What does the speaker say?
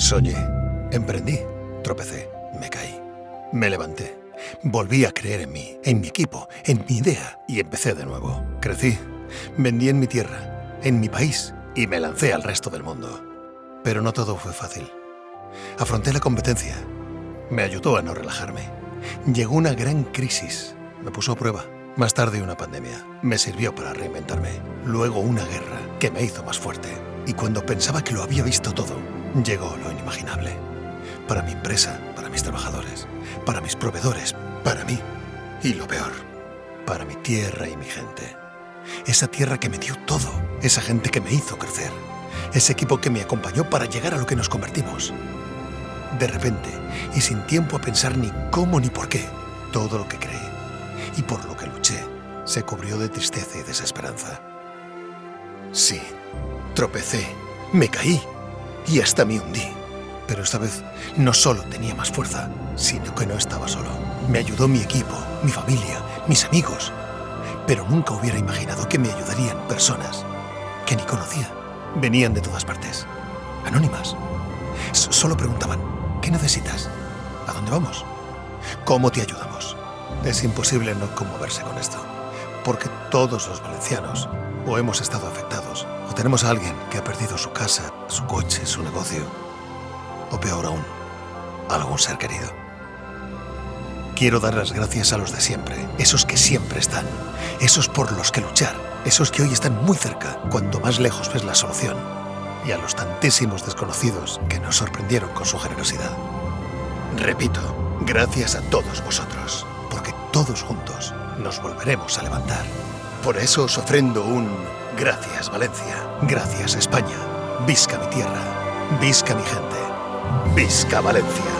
Soñé, emprendí, tropecé, me caí, me levanté, volví a creer en mí, en mi equipo, en mi idea y empecé de nuevo. Crecí, vendí en mi tierra, en mi país y me lancé al resto del mundo. Pero no todo fue fácil. Afronté la competencia, me ayudó a no relajarme. Llegó una gran crisis, me puso a prueba. Más tarde una pandemia, me sirvió para reinventarme. Luego una guerra que me hizo más fuerte. Y cuando pensaba que lo había visto todo, llegó lo inimaginable. Para mi empresa, para mis trabajadores, para mis proveedores, para mí. Y lo peor, para mi tierra y mi gente. Esa tierra que me dio todo, esa gente que me hizo crecer, ese equipo que me acompañó para llegar a lo que nos convertimos. De repente, y sin tiempo a pensar ni cómo ni por qué, todo lo que creí y por lo que luché se cubrió de tristeza y desesperanza. Sí, tropecé, me caí y hasta me hundí. Pero esta vez no solo tenía más fuerza, sino que no estaba solo. Me ayudó mi equipo, mi familia, mis amigos. Pero nunca hubiera imaginado que me ayudarían personas que ni conocía. Venían de todas partes, anónimas. Solo preguntaban, ¿qué necesitas? ¿A dónde vamos? ¿Cómo te ayudamos? Es imposible no conmoverse con esto, porque todos los valencianos o hemos estado afectados, o tenemos a alguien que ha perdido su casa, su coche, su negocio, o peor aún, algún ser querido. Quiero dar las gracias a los de siempre, esos que siempre están, esos por los que luchar, esos que hoy están muy cerca, cuanto más lejos ves la solución, y a los tantísimos desconocidos que nos sorprendieron con su generosidad. Repito, gracias a todos vosotros, porque todos juntos nos volveremos a levantar. Por eso os ofrendo un gracias Valencia, gracias España, visca mi tierra, visca mi gente, visca Valencia.